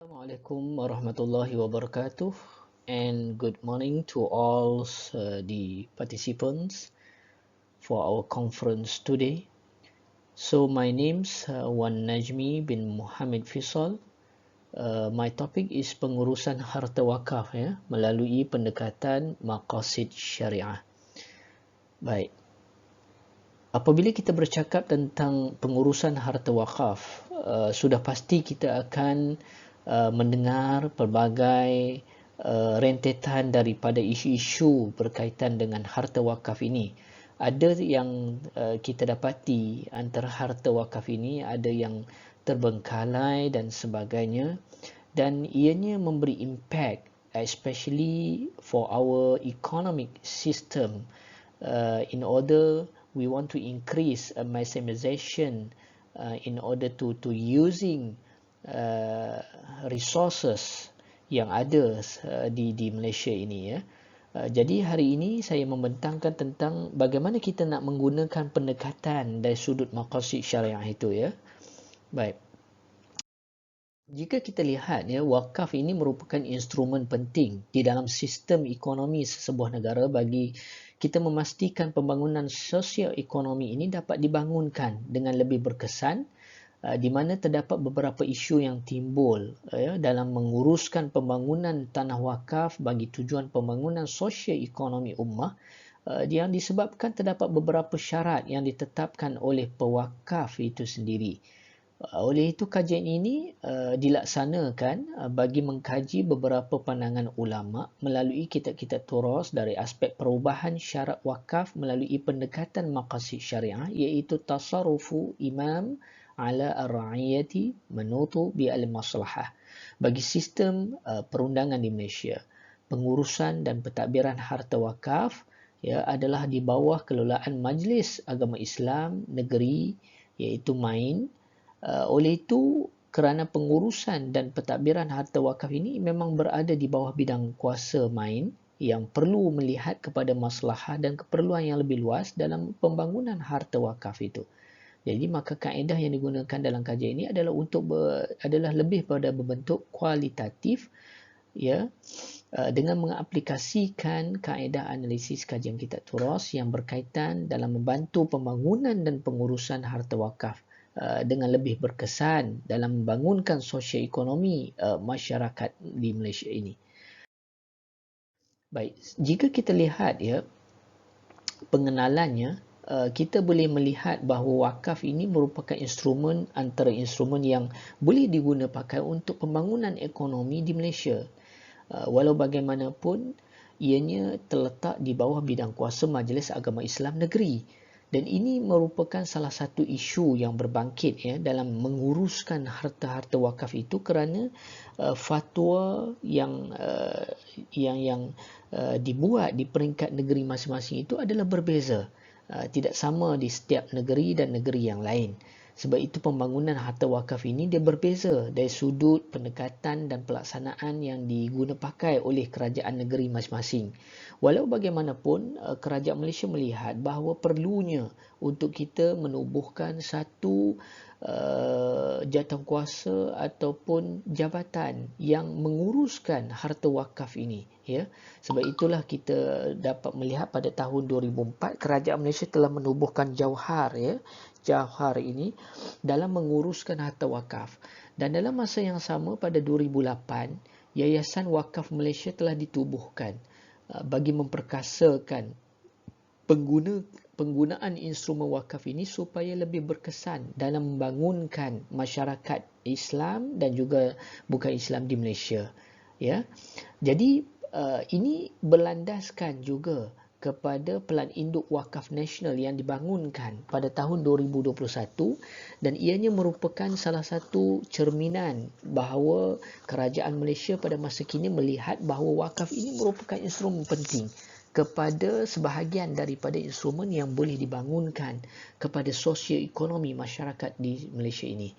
Assalamualaikum warahmatullahi wabarakatuh, and good morning to all the participants for our conference today. So my name's Wan Najmi bin Muhammad Fisal. My topic is pengurusan harta wakaf melalui pendekatan maqasid syariah. Baik. Apabila kita bercakap tentang pengurusan harta wakaf, sudah pasti kita akan mendengar pelbagai rentetan daripada isu-isu berkaitan dengan harta wakaf ini. Ada yang kita dapati antara harta wakaf ini ada yang terbengkalai dan sebagainya, dan ianya memberi impact especially for our economic system. In order we want to increase maximization in order to using resources yang ada di Malaysia ini ya. Jadi hari ini saya membentangkan tentang bagaimana kita nak menggunakan pendekatan dari sudut maqasid syariah itu ya. Baik. Jika kita lihat ya, wakaf ini merupakan instrumen penting di dalam sistem ekonomi sesebuah negara bagi kita memastikan pembangunan sosial ekonomi ini dapat dibangunkan dengan lebih berkesan, di mana terdapat beberapa isu yang timbul dalam menguruskan pembangunan tanah wakaf bagi tujuan pembangunan sosial ekonomi ummah, yang disebabkan terdapat beberapa syarat yang ditetapkan oleh pewakaf itu sendiri. Oleh itu kajian ini dilaksanakan bagi mengkaji beberapa pandangan ulama melalui kitab-kitab turas dari aspek perubahan syarat wakaf melalui pendekatan maqasid syariah, iaitu tasarrufu imam ala ar-ra'iyati menutu bi al-maslahah bagi sistem perundangan di Malaysia. Pengurusan dan pentadbiran harta wakaf adalah di bawah kelolaan Majlis Agama Islam Negeri, iaitu MAIN. Oleh itu, kerana pengurusan dan pentadbiran harta wakaf ini memang berada di bawah bidang kuasa MAIN yang perlu melihat kepada maslahah dan keperluan yang lebih luas dalam pembangunan harta wakaf itu. Jadi maka kaedah yang digunakan dalam kajian ini adalah adalah lebih pada berbentuk kualitatif ya, dengan mengaplikasikan kaedah analisis kajian kitab turas yang berkaitan dalam membantu pembangunan dan pengurusan harta wakaf dengan lebih berkesan dalam membangunkan sosio-ekonomi masyarakat di Malaysia ini. Baik, jika kita lihat ya pengenalannya, kita boleh melihat bahawa wakaf ini merupakan instrumen antara instrumen yang boleh digunakan pakai untuk pembangunan ekonomi di Malaysia. Walau bagaimanapun, ianya terletak di bawah bidang kuasa Majlis Agama Islam Negeri. Dan ini merupakan salah satu isu yang berbangkit ya dalam menguruskan harta-harta wakaf itu kerana fatwa yang dibuat di peringkat negeri masing-masing itu adalah berbeza. Tidak sama di setiap negeri dan negeri yang lain. Sebab itu pembangunan harta wakaf ini dia berbeza dari sudut pendekatan dan pelaksanaan yang diguna pakai oleh kerajaan negeri masing-masing. Walau bagaimanapun, kerajaan Malaysia melihat bahawa perlunya untuk kita menubuhkan satu jawatankuasa ataupun jabatan yang menguruskan harta wakaf ini ya. Sebab itulah kita dapat melihat pada tahun 2004 kerajaan Malaysia telah menubuhkan Jauhar ya. Jauhar ini dalam menguruskan harta wakaf, dan dalam masa yang sama pada 2008 Yayasan Wakaf Malaysia telah ditubuhkan bagi memperkasakan penggunaan instrumen wakaf ini supaya lebih berkesan dalam membangunkan masyarakat Islam dan juga bukan Islam di Malaysia ya. Jadi ini berlandaskan juga kepada Pelan Induk Wakaf Nasional yang dibangunkan pada tahun 2021, dan ianya merupakan salah satu cerminan bahawa kerajaan Malaysia pada masa kini melihat bahawa wakaf ini merupakan instrumen penting kepada sebahagian daripada instrumen yang boleh dibangunkan kepada sosioekonomi masyarakat di Malaysia ini.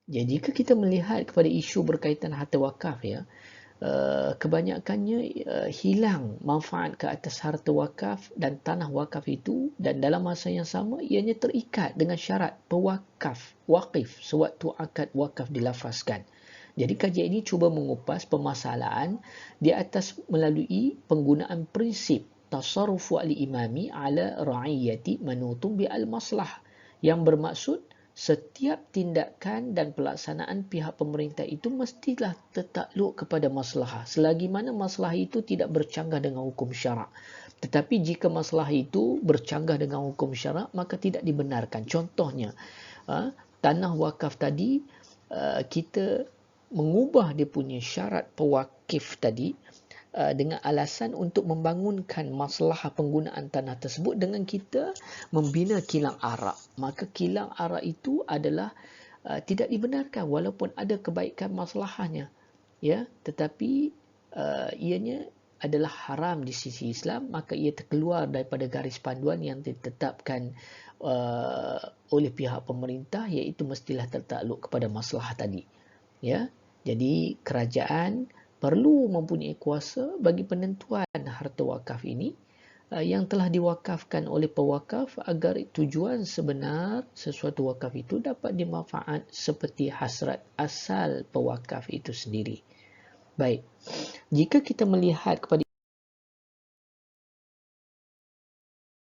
Jadi jika kita melihat kepada isu berkaitan harta wakaf ya, kebanyakannya hilang manfaat ke atas harta wakaf dan tanah wakaf itu, dan dalam masa yang sama ianya terikat dengan syarat pewakaf waqif sewaktu akad wakaf dilafazkan. Jadi kajian ini cuba mengupas permasalahan di atas melalui penggunaan prinsip tasarrufu al-imami ala ra'iyati manutun bi al-maslah, yang bermaksud setiap tindakan dan pelaksanaan pihak pemerintah itu mestilah tertakluk kepada maslahah selagi mana maslahah itu tidak bercanggah dengan hukum syarak. Tetapi jika maslahah itu bercanggah dengan hukum syarak, maka tidak dibenarkan. Contohnya, tanah wakaf tadi, kita mengubah dia punya syarat pewakif tadi dengan alasan untuk membangunkan masalah penggunaan tanah tersebut dengan kita membina kilang arak. Maka kilang arak itu adalah tidak dibenarkan walaupun ada kebaikan masalahnya, ya, tetapi ianya adalah haram di sisi Islam, maka ia terkeluar daripada garis panduan yang ditetapkan oleh pihak pemerintah, iaitu mestilah tertakluk kepada masalah tadi, ya. Jadi kerajaan perlu mempunyai kuasa bagi penentuan harta wakaf ini yang telah diwakafkan oleh pewakaf agar tujuan sebenar sesuatu wakaf itu dapat dimanfaat seperti hasrat asal pewakaf itu sendiri. Baik, jika kita melihat kepada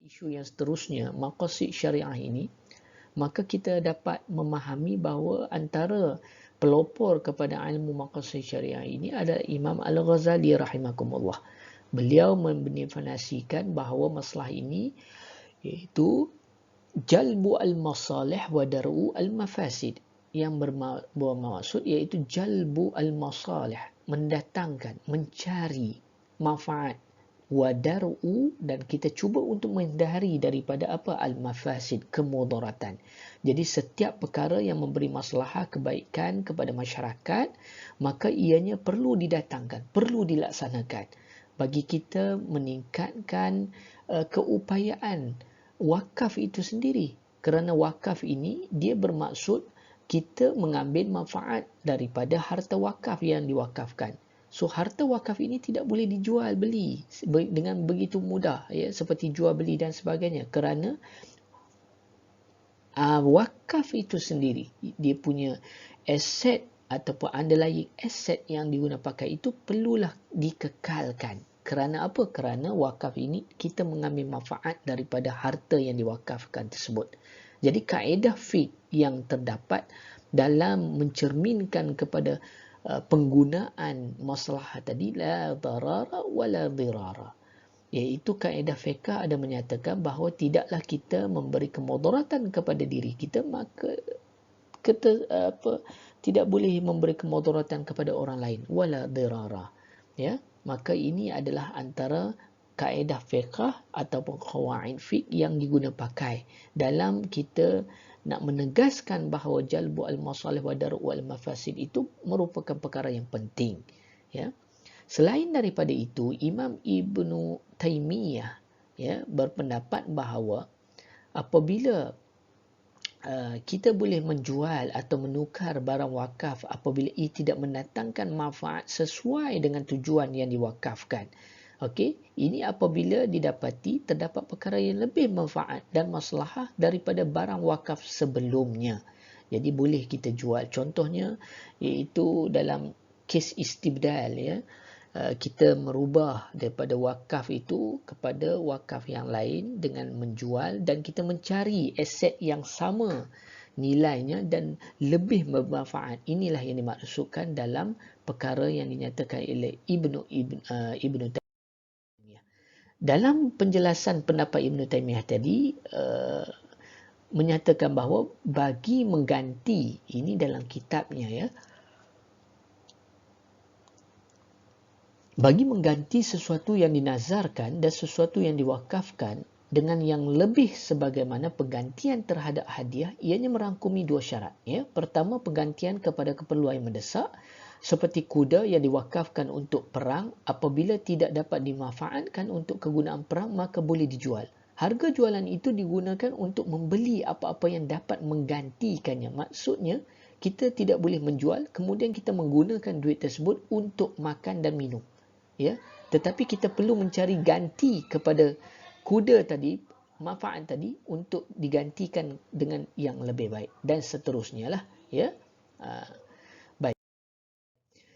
isu yang seterusnya, maqasid syariah ini, maka kita dapat memahami bahawa antara pelopor kepada ilmu maqasid syariah ini adalah Imam Al-Ghazali rahimakumullah. Beliau mendefinisikan bahawa masalah ini iaitu jalbu al-masalih wa dar'u al-mafasid, yang bermaksud iaitu jalbu al-masalih, mendatangkan, mencari manfaat, wa dar'u, dan kita cuba untuk menghindari daripada apa? Al-mafasid, kemudaratan. Jadi setiap perkara yang memberi maslahah kebaikan kepada masyarakat, maka ianya perlu didatangkan, perlu dilaksanakan bagi kita meningkatkan keupayaan wakaf itu sendiri. Kerana wakaf ini dia bermaksud kita mengambil manfaat daripada harta wakaf yang diwakafkan. So harta wakaf ini tidak boleh dijual beli dengan begitu mudah, ya, seperti jual beli dan sebagainya, kerana wakaf itu sendiri dia punya aset ataupun underlying aset yang digunakan pakai itu perlulah dikekalkan. Kerana apa? Kerana wakaf ini kita mengambil manfaat daripada harta yang diwakafkan tersebut. Jadi kaedah fiqh yang terdapat dalam mencerminkan kepada penggunaan maslahah tadi, la darara wa la dirara, iaitu kaedah fiqh ada menyatakan bahawa tidaklah kita memberi kemudaratan kepada diri kita, maka kita tidak boleh memberi kemudaratan kepada orang lain, wala dirara, ya. Maka ini adalah antara kaedah fiqh ataupun qawaid fiqh yang diguna pakai dalam kita nak menegaskan bahawa jalbu al-masalih wa dar'u al-mafasid itu merupakan perkara yang penting, ya. Selain daripada itu, Imam Ibnu Taimiyah, ya, berpendapat bahawa apabila kita boleh menjual atau menukar barang wakaf apabila ia tidak mendatangkan manfaat sesuai dengan tujuan yang diwakafkan. Okey, ini apabila didapati terdapat perkara yang lebih manfaat dan maslahah daripada barang wakaf sebelumnya. Jadi boleh kita jual. Contohnya iaitu dalam kes istibdal, ya. Kita merubah daripada wakaf itu kepada wakaf yang lain dengan menjual, dan kita mencari aset yang sama nilainya dan lebih bermanfaat. Inilah yang dimaksudkan dalam perkara yang dinyatakan oleh Ibnu Taimiyah. Dalam penjelasan pendapat Ibnu Taimiyah tadi, menyatakan bahawa bagi mengganti, ini dalam kitabnya, ya, bagi mengganti sesuatu yang dinazarkan dan sesuatu yang diwakafkan dengan yang lebih sebagaimana penggantian terhadap hadiah, ianya merangkumi dua syarat, ya. Pertama, penggantian kepada keperluan yang mendesak, seperti kuda yang diwakafkan untuk perang, apabila tidak dapat dimanfaatkan untuk kegunaan perang, maka boleh dijual. Harga jualan itu digunakan untuk membeli apa-apa yang dapat menggantikannya. Maksudnya, kita tidak boleh menjual, kemudian kita menggunakan duit tersebut untuk makan dan minum, ya. Tetapi kita perlu mencari ganti kepada kuda tadi, manfaat tadi, untuk digantikan dengan yang lebih baik, dan seterusnya lah, ya. Baik.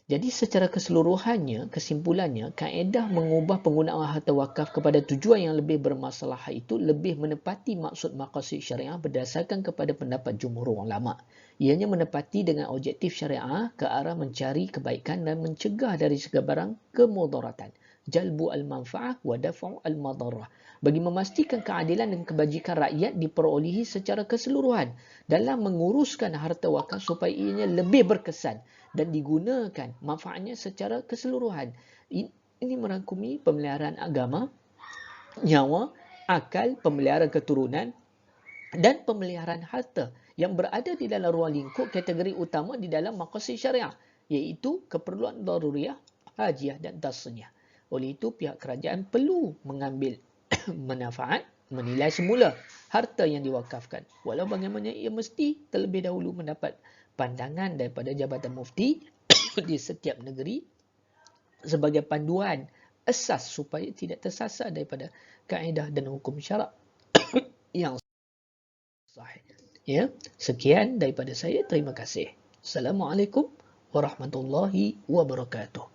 Jadi secara keseluruhannya, kesimpulannya, kaedah mengubah penggunaan harta wakaf kepada tujuan yang lebih bermasalah itu lebih menepati maksud maqasid syariah berdasarkan kepada pendapat jumhur ulama. Ianya menepati dengan objektif syariah ke arah mencari kebaikan dan mencegah dari segala barang kemudaratan. Jalbu al-manfa'ah wa daf'u al-madarrah. Bagi memastikan keadilan dan kebajikan rakyat diperolehi secara keseluruhan dalam menguruskan harta wakaf supaya ianya lebih berkesan dan digunakan manfaatnya secara keseluruhan. Ini merangkumi pemeliharaan agama, nyawa, akal, pemeliharaan keturunan dan pemeliharaan harta yang berada di dalam ruang lingkup kategori utama di dalam maqasid syariah, iaitu keperluan daruriyah, hajiah dan tasniyah. Oleh itu, pihak kerajaan perlu mengambil manfaat menilai semula harta yang diwakafkan. Walau bagaimana ia mesti terlebih dahulu mendapat pandangan daripada Jabatan Mufti di setiap negeri sebagai panduan asas supaya tidak tersasar daripada kaedah dan hukum syarak yang sahih. Ya, sekian daripada saya. Terima kasih. Assalamualaikum warahmatullahi wabarakatuh.